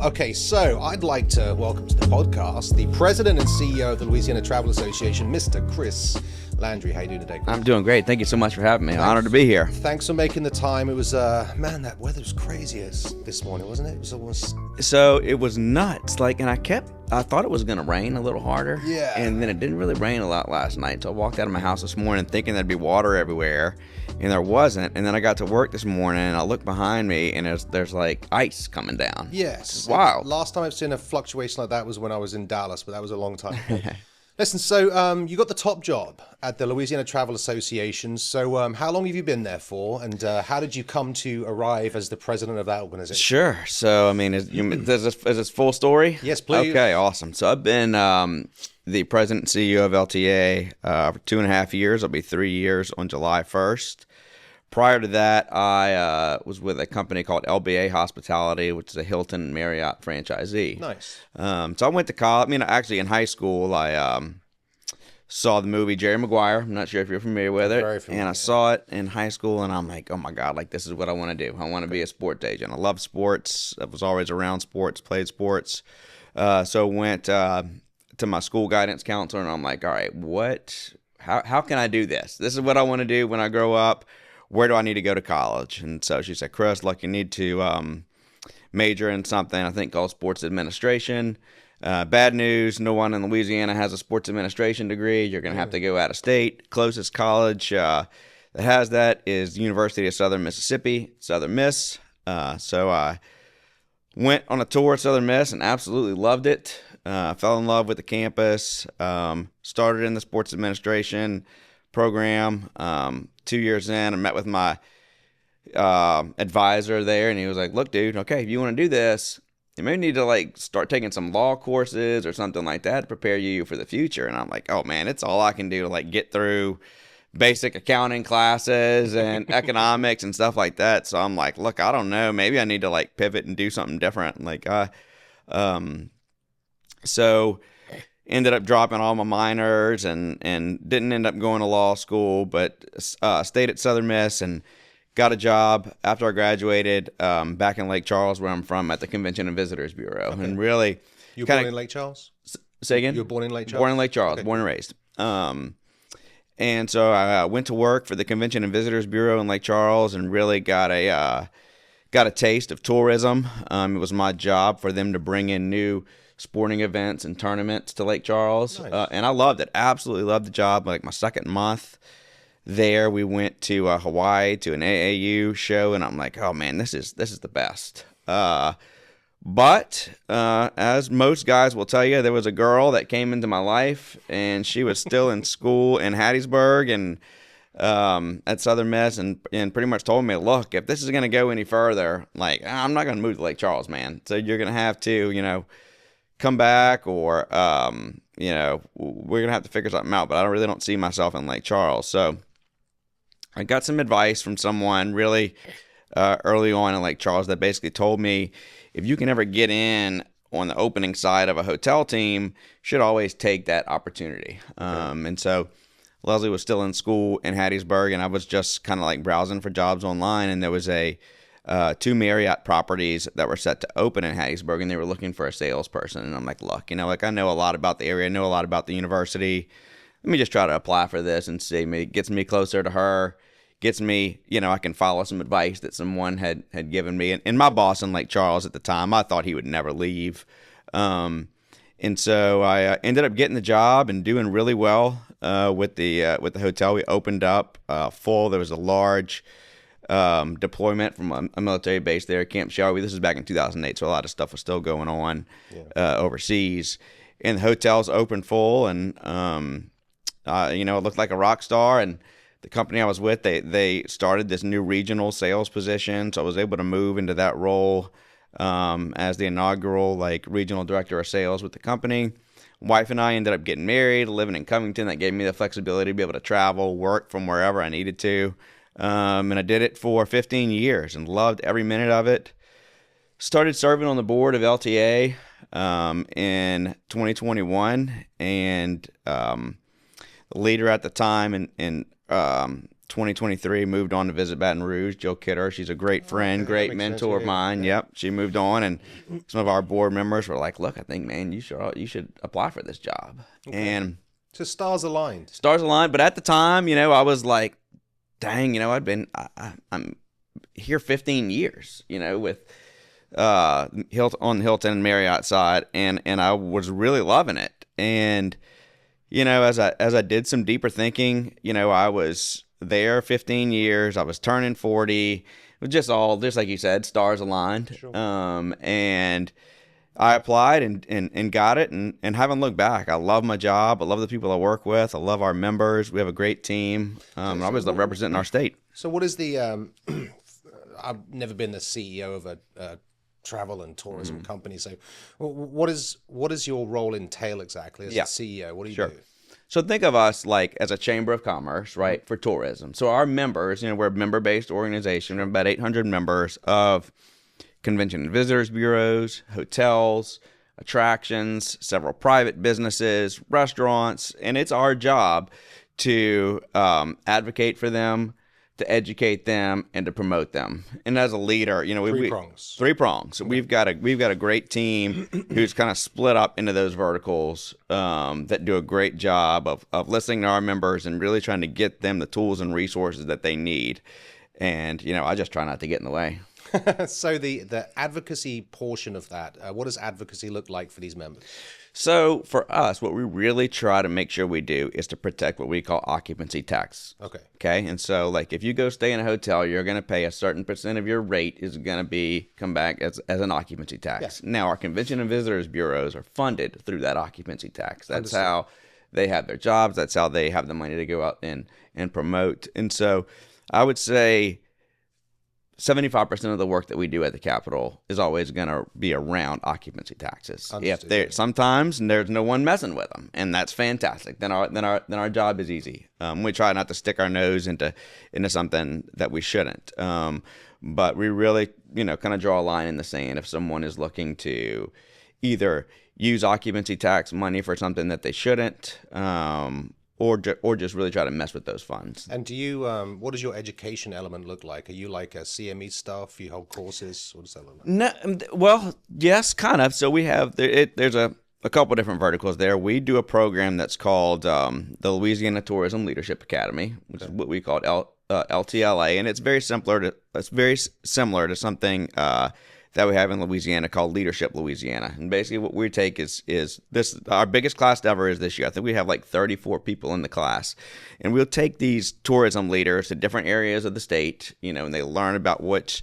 Okay, so I'd like to welcome to the podcast the president and CEO of the Louisiana Travel Association, Mr. Chris Landry. How you doing today, Chris? I'm doing great. Thank you so much for having me. Honored to be here. Thanks for making the time. It was, man, that weather was crazy this morning, wasn't it? It was almost... So it was nuts. And I thought it was going to rain a little harder. Yeah. And then it didn't really rain a lot last night. So I walked out of my house this morning thinking there'd be water everywhere, and there wasn't. And then I got to work this morning, and I looked behind me, and there's like ice coming down. Yes. Wow. Last time I've seen a fluctuation like that was when I was in Dallas, but that was a long time ago. Listen, so you got the top job at the Louisiana Travel Association. So how long have you been there for, and how did you come to arrive as the president of that organization? Sure. So, I mean, is this full story? Yes, please. Okay, awesome. So I've been the president and CEO of LTA for 2.5 years. I'll be 3 years on July 1st. Prior to that, I was with a company called LBA Hospitality, which is a Hilton Marriott franchisee. Nice. So I went to college. I mean, actually, in high school, I saw the movie Jerry Maguire. I'm not sure if you're familiar with it. Very familiar. And I saw it in high school, and I'm like, oh my God, this is what I want to do. I want to be a sports agent. I love sports. I was always around sports, played sports. So went to my school guidance counselor, and I'm like, all right, how can I do this? This is what I want to do when I grow up. Where do I need to go to college? And so she said, Chris, you need to major in something, I think, called sports administration. Bad news, no one in Louisiana has a sports administration degree. You're going to have to go out of state. Closest college that has that is University of Southern Mississippi, Southern Miss. So I went on a tour at Southern Miss and absolutely loved it. Fell in love with the campus. Started in the sports administration program. 2 years in, I met with my advisor there, and he was like, look, dude, okay, if you want to do this, you may need to start taking some law courses or something like that to prepare you for the future. And I'm like, oh man, it's all I can do to get through basic accounting classes and economics and stuff like that. So I'm like, look, I don't know, maybe I need to pivot and do something different. So ended up dropping all my minors and didn't end up going to law school, but stayed at Southern Miss and got a job after I graduated back in Lake Charles, where I'm from, at the Convention and Visitors Bureau. Okay. And really, you were born in Lake Charles? Say again? You were born in Lake Charles? Born in Lake Charles, okay. Born and raised. And so I went to work for the Convention and Visitors Bureau in Lake Charles and really got a taste of tourism. It was my job for them to bring in new sporting events and tournaments to Lake Charles. Nice. And I loved it. Absolutely loved the job. My second month there, we went to Hawaii to an AAU show, and I'm like, oh man, this is the best. But as most guys will tell you, there was a girl that came into my life, and she was still in school in Hattiesburg and at Southern Miss, and pretty much told me, look, if this is going to go any further, I'm not going to move to Lake Charles, man. So you're going to have to, come back, or we're gonna have to figure something out. But I really don't see myself in Lake Charles. So I got some advice from someone really early on in Lake Charles that basically told me, if you can ever get in on the opening side of a hotel team, you should always take that opportunity. Okay. And so Leslie was still in school in Hattiesburg, and I was just kind of browsing for jobs online, and there was two Marriott properties that were set to open in Hattiesburg, and they were looking for a salesperson. And I'm like, look, I know a lot about the area, I know a lot about the university. Let me just try to apply for this and see. It gets me closer to her, gets me, I can follow some advice that someone had given me. And my boss in Lake Charles at the time, I thought he would never leave. And so I ended up getting the job and doing really well with the hotel. We opened up full. There was a large deployment from a military base there at Camp Shelby. This is back in 2008, so a lot of stuff was still going on overseas. And the hotel's open full, and it looked like a rock star. And the company I was with, they started this new regional sales position, so I was able to move into that role as the inaugural regional director of sales with the company. Wife and I ended up getting married, living in Covington. That gave me the flexibility to be able to travel, work from wherever I needed to. And I did it for 15 years and loved every minute of it. Started serving on the board of LTA in 2021, and the leader at the time in 2023, moved on to visit Baton Rouge. Jill Kidder, she's a great friend, great mentor of mine. Yeah. Yep, she moved on, and some of our board members were like, "Look, I think, man, you should apply for this job." Okay. And so stars aligned. Stars aligned, but at the time, I was like, "Dang, I'm here 15 years, with on the Hilton and Marriott side, and I was really loving it." And as I did some deeper thinking, I was there 15 years. I was turning 40. It was just like you said, stars aligned. Sure. And I applied and got it, and haven't looked back. I love my job. I love the people I work with. I love our members. We have a great team. I always love representing our state. So what is the I've never been the CEO of a travel and tourism company. So what does your role entail exactly as a CEO? What do you do? So think of us like as a chamber of commerce, right, for tourism. So our members, we're a member-based organization. We have about 800 members of convention and visitors bureaus, hotels, attractions, several private businesses, restaurants, and it's our job to advocate for them, to educate them, and to promote them. And as a leader, three prongs. Three prongs. So we've got a great team who's kind of split up into those verticals that do a great job of listening to our members and really trying to get them the tools and resources that they need. And I just try not to get in the way. So the advocacy portion of that, what does advocacy look like for these members? So for us, what we really try to make sure we do is to protect what we call occupancy tax. Okay. And so like if you go stay in a hotel, you're going to pay a certain percent of your rate is going to come back as an occupancy tax. Yeah. Now our convention and visitors bureaus are funded through that occupancy tax. That's how they have their jobs. That's how they have the money to go out and promote. And so I would say 75% of the work that we do at the Capitol is always going to be around occupancy taxes. Sometimes there's no one messing with them, and that's fantastic. Then our job is easy. We try not to stick our nose into something that we shouldn't. But we really, kind of draw a line in the sand if someone is looking to either use occupancy tax money for something that they shouldn't, or just really try to mess with those funds. And do you, what does your education element look like? Are you like a CME staff? You hold courses? What does that look like? No, well, yes, kind of. So we have, there's a couple different verticals there. We do a program that's called the Louisiana Tourism Leadership Academy, which is what we call LTLA, and it's very similar to something that we have in Louisiana called Leadership Louisiana. And basically what we take is this, our biggest class ever is this year. I think we have like 34 people in the class. And we'll take these tourism leaders to different areas of the state, and they learn about what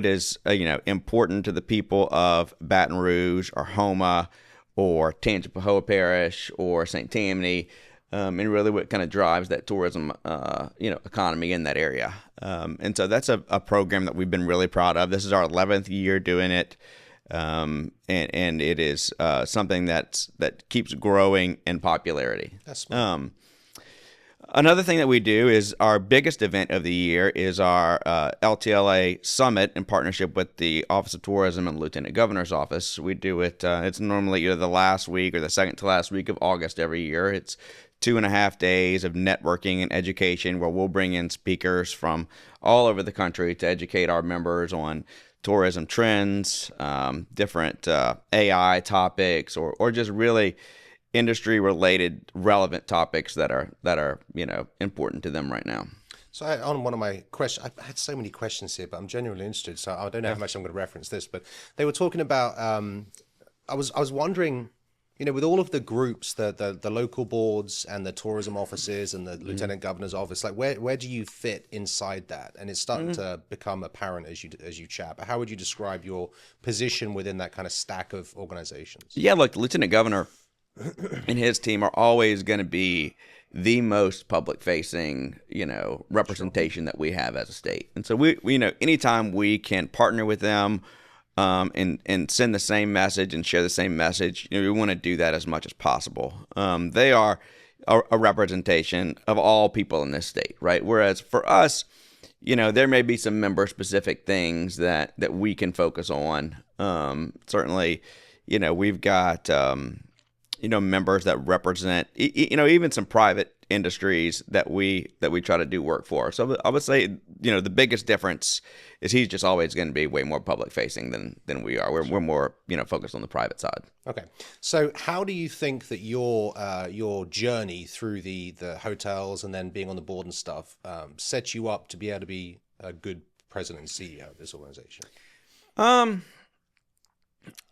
is, important to the people of Baton Rouge or Houma or Tangipahoa Parish or St. Tammany, and really what kind of drives that tourism, economy in that area. And so that's a program that we've been really proud of. This is our 11th year doing it, and it is something that keeps growing in popularity. That's smart. Another thing that we do is our biggest event of the year is our LTLA Summit in partnership with the Office of Tourism and Lieutenant Governor's Office. We do it, it's normally either the last week or the second to last week of August every year. It's 2.5 days of networking and education where we'll bring in speakers from all over the country to educate our members on tourism trends, different AI topics, or just really industry-related relevant topics that are important to them right now. So on one of my questions, I had so many questions here, but I'm genuinely interested. So I don't know how much I'm going to reference this, but they were talking about. I was wondering, with all of the groups, the local boards and the tourism offices and the lieutenant governor's office, like where do you fit inside that? And it's starting to become apparent as you chat. But how would you describe your position within that kind of stack of organizations? Yeah, look, the lieutenant governor and his team are always going to be the most public facing, representation that we have as a state. And so we anytime we can partner with them, and send the same message and share the same message, we want to do that as much as possible. They are a representation of all people in this state, right? Whereas for us, there may be some member specific things that we can focus on. Certainly, we've got, members that represent, even some private industries that we try to do work for. So I would say, the biggest difference is he's just always going to be way more public facing than we are. We're more, focused on the private side. Okay. So how do you think that your journey through the hotels and then being on the board and stuff set you up to be able to be a good president and CEO of this organization?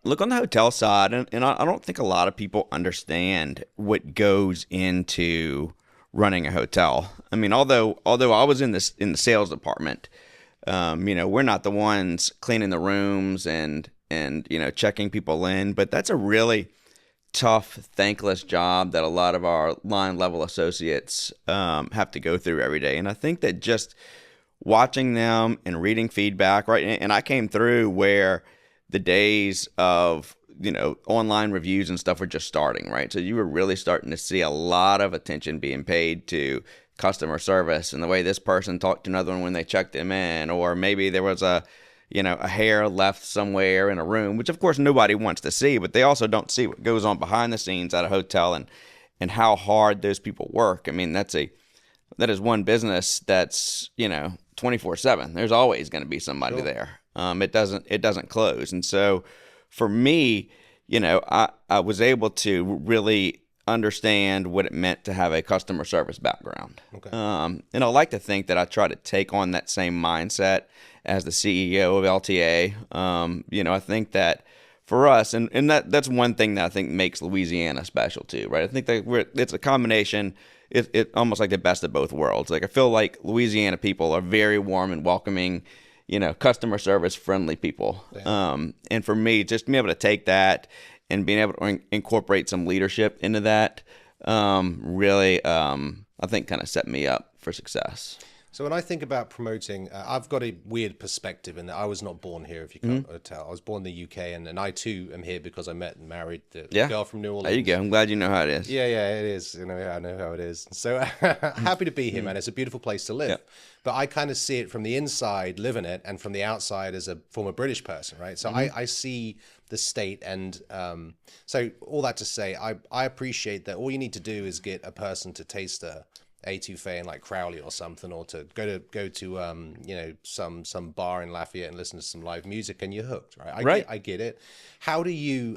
Look, on the hotel side, and I don't think a lot of people understand what goes into running a hotel. I mean, although I was in the sales department, we're not the ones cleaning the rooms and checking people in, but that's a really tough, thankless job that a lot of our line level associates have to go through every day. And I think that just watching them and reading feedback, right? And I came through where the days of, online reviews and stuff were just starting, right? So you were really starting to see a lot of attention being paid to customer service and the way this person talked to another one when they checked them in, or maybe there was a hair left somewhere in a room, which of course nobody wants to see, but they also don't see what goes on behind the scenes at a hotel and how hard those people work. I mean, that is one business that's, 24/7. There's always going to be somebody there. It doesn't close. And so for me, I was able to really understand what it meant to have a customer service background. Okay. And I like to think that I try to take on that same mindset as the CEO of LTA. I think that for us, and that's one thing that I think makes Louisiana special too, right? I think that it's a combination. It almost like the best of both worlds. Like I feel like Louisiana people are very warm and welcoming, customer service friendly people. And for me, just being able to take that and being able to incorporate some leadership into that, really, I think kind of set me up for success. So when I think about promoting, I've got a weird perspective in that I was not born here, if you can't tell. I was born in the UK, and I too am here because I met and married the girl from New Orleans. There you go. I'm glad you know how it is. Yeah, it is. I know how it is. So happy to be here, man. It's a beautiful place to live. Yep. But I kind of see it from the inside, live in it, and from the outside as a former British person, right? So I see the state, and so all that to say, I appreciate that all you need to do is get a person to taste a etouffee in like Crowley or something, or to go to some bar in Lafayette and listen to some live music, and you're hooked, right? I get it. How do you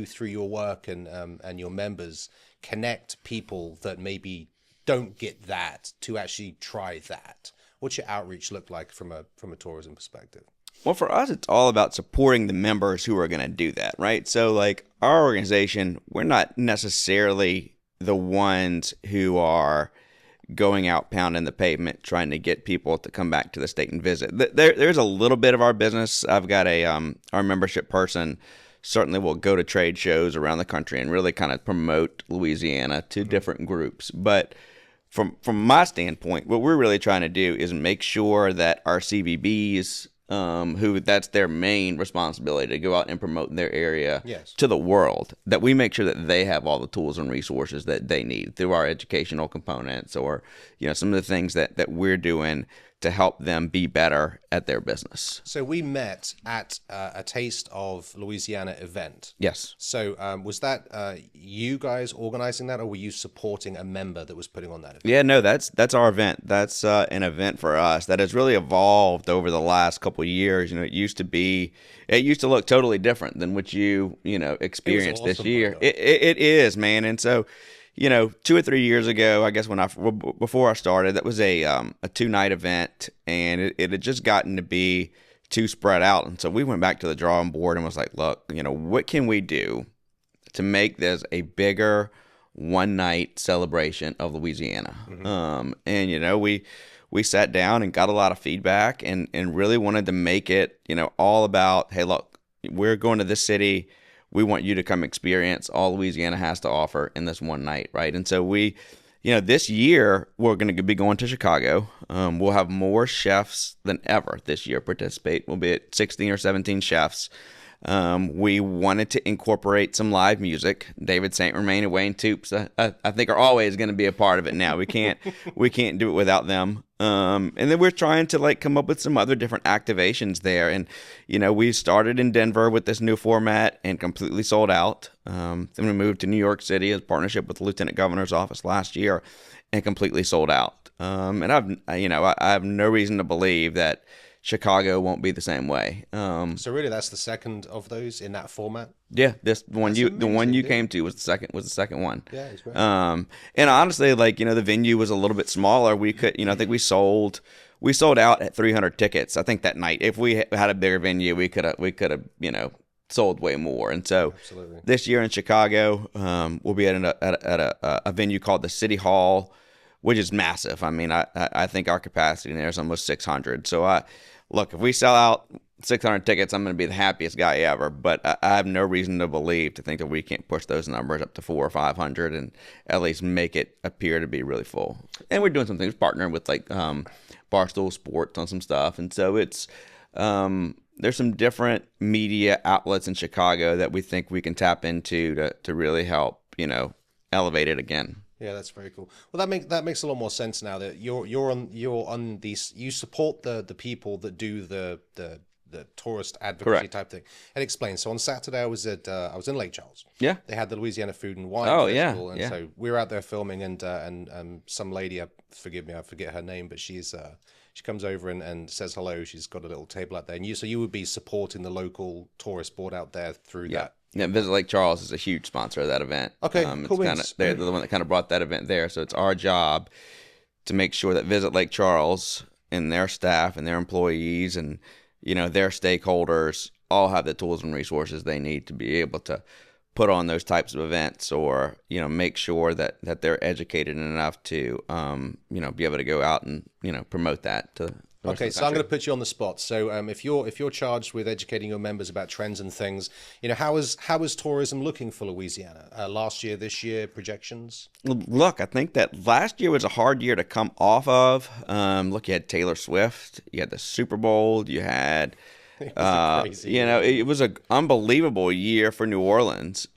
through your work and your members connect people that maybe don't get that to actually try that? What's your outreach look like from a tourism perspective? Well, for us, it's all about supporting the members who are going to do that, right? So like our organization, we're not necessarily the ones who are going out pounding the pavement trying to get people to come back to the state and visit. There's a little bit of our business. I've got our membership person certainly will go to trade shows around the country and really kind of promote Louisiana to different groups. But from my standpoint, what we're really trying to do is make sure that our CVBs, who that's their main responsibility to go out and promote their area to the world, that we make sure that they have all the tools and resources that they need through our educational components, or some of the things that we're doing to help them be better at their business. So we met at a Taste of Louisiana event. Yes. So was that you guys organizing that, or were you supporting a member that was putting on that event? Yeah, no, that's our event. That's an event for us that has really evolved over the last couple of years. It used to look totally different than what you experienced this year. It is, man. And so 2 or 3 years ago, I guess before I started, that was a 2-night event, and it had just gotten to be too spread out. And so we went back to the drawing board and was like, look, what can we do to make this a bigger one-night celebration of Louisiana? And we sat down and got a lot of feedback, and really wanted to make it all about, hey, look, we're going to this city. We want you to come experience all Louisiana has to offer in this one night, right? And so we, this year, we're going to be going to Chicago. We'll have more chefs than ever this year participate. We'll be at 16 or 17 chefs. We wanted to incorporate some live music. David St. Romain and Wayne Toops, I think, are always going to be a part of it now. We can't do it without them. And then we're trying to like come up with some other different activations there. And, we started in Denver with this new format and completely sold out. Then we moved to New York City as partnership with the Lieutenant Governor's office last year and completely sold out. And I have no reason to believe that Chicago won't be the same way. So really, that's the second of those in that format. Yeah, the one you came to was the second one. Yeah, it's great. And honestly, like the venue was a little bit smaller. We could, I think we sold out at 300 tickets. I think that night, if we had a bigger venue, we could have sold way more. And so Absolutely. This year in Chicago, we'll be at a venue called the City Hall, which is massive. I mean, I think our capacity in there is almost 600. So look, if we sell out 600 tickets, I'm going to be the happiest guy ever. But I have no reason to think that we can't push those numbers up to 400 or 500 and at least make it appear to be really full. And we're doing some things, partnering with like Barstool Sports on some stuff. And so it's there's some different media outlets in Chicago that we think we can tap into to really help elevate it again. Yeah, that's very cool. Well, that makes a lot more sense now that you're on these. You support the people that do the tourist advocacy Correct. type thing. And explain. So on Saturday I was in Lake Charles. Yeah. They had the Louisiana Food and Wine Oh, Festival, yeah, and yeah. so we were out there filming, and some lady, forgive me, I forget her name, but she comes over and says hello. She's got a little table out there, and you would be supporting the local tourist board out there through that. Yeah, Visit Lake Charles is a huge sponsor of that event. Okay, cool. They're the one that kind of brought that event there, so it's our job to make sure that Visit Lake Charles and their staff and their employees and their stakeholders all have the tools and resources they need to be able to put on those types of events, or make sure that they're educated enough to be able to go out and promote that to. Okay, so I'm going to put you on the spot. So, if you're charged with educating your members about trends and things, how is tourism looking for Louisiana? Last year, this year, projections? Look, I think that last year was a hard year to come off of. Look, you had Taylor Swift, you had the Super Bowl, you had, it was an unbelievable year for New Orleans.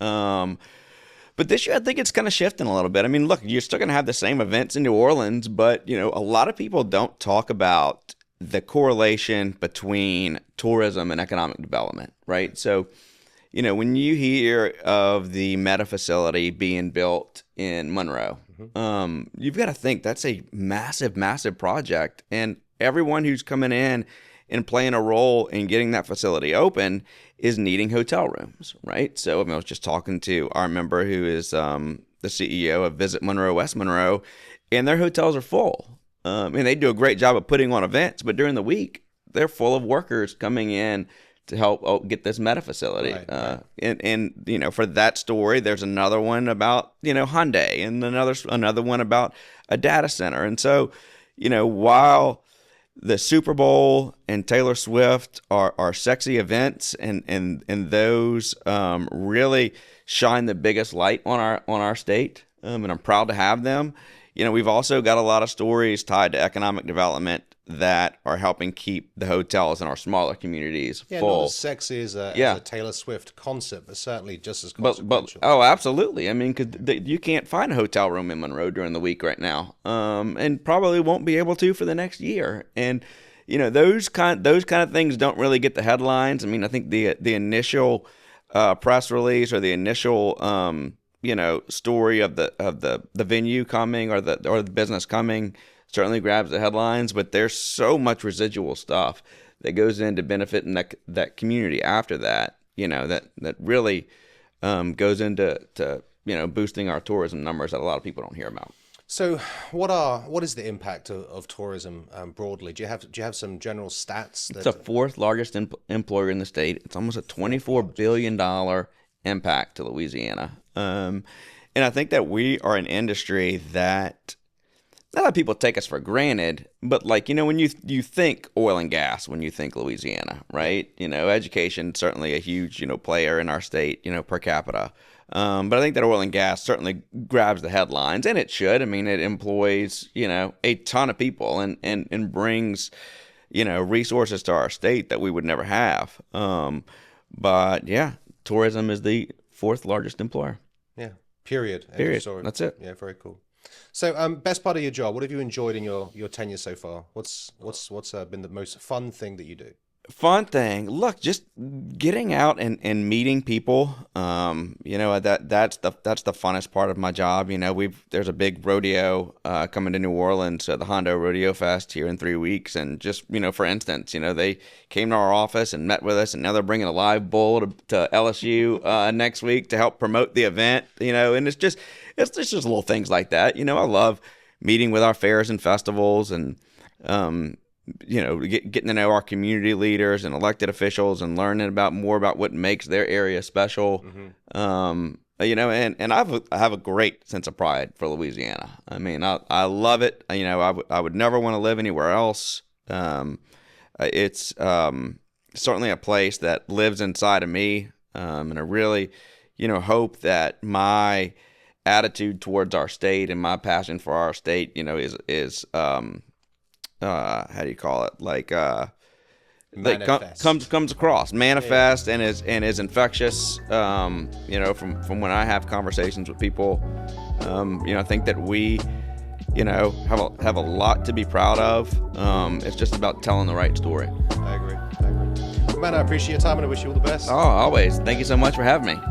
But this year, I think it's kind of shifting a little bit. I mean, look, you're still going to have the same events in New Orleans, but, a lot of people don't talk about the correlation between tourism and economic development, right? So, when you hear of the Meta facility being built in Monroe, you've got to think that's a massive, massive project. And everyone who's coming in and playing a role in getting that facility open is needing hotel rooms, right? So I was just talking to our member who is the CEO of Visit Monroe West Monroe, and their hotels are full. And they do a great job of putting on events, but during the week, they're full of workers coming in to help get this Meta facility. Right. And for that story, there's another one about, Hyundai, and another one about a data center. And so, while the Super Bowl and Taylor Swift are sexy events, and those really shine the biggest light on our state, and I'm proud to have them. We've also got a lot of stories tied to economic development that are helping keep the hotels in our smaller communities full. Not as sexy as a Taylor Swift concert, but certainly just as consequential. But absolutely. I mean, because you can't find a hotel room in Monroe during the week right now, and probably won't be able to for the next year. And those kind of things don't really get the headlines. I mean, I think the initial press release or the initial story of the venue coming or the business coming certainly grabs the headlines, but there's so much residual stuff that goes into benefiting that community after that, that really goes into boosting our tourism numbers that a lot of people don't hear about. So, what is the impact of tourism broadly? Do you have some general stats? It's the fourth largest employer in the state. It's almost a $24 billion impact to Louisiana, and I think that we are an industry that. Not that people take us for granted, but when you think oil and gas, when you think Louisiana, right? Education certainly a huge, player in our state, per capita. But I think that oil and gas certainly grabs the headlines, and it should. I mean, it employs, a ton of people and brings, resources to our state that we would never have. But yeah, tourism is the fourth largest employer. Yeah. Period. End of Period. story. That's it. Yeah. Very cool. So, best part of your job. What have you enjoyed in your tenure so far? What's been the most fun thing that you do? Fun thing. Look, just getting out and meeting people. That's the funnest part of my job. There's a big rodeo coming to New Orleans, the Hondo Rodeo Fest here in 3 weeks, and just for instance, they came to our office and met with us, and now they're bringing a live bull to LSU next week to help promote the event. And it's just little things like that. I love meeting with our fairs and festivals and getting to know our community leaders and elected officials and learning more about what makes their area special. And I have a great sense of pride for Louisiana. I mean, I love it. I would never want to live anywhere else. It's certainly a place that lives inside of me. And I really, hope that my attitude towards our state and my passion for our state, is how do you call it? Comes across, manifest, and is infectious. From when I have conversations with people, I think that we, have a lot to be proud of. It's just about telling the right story. I agree. Well, man, I appreciate your time and I wish you all the best. Oh, always. Thank you so much for having me.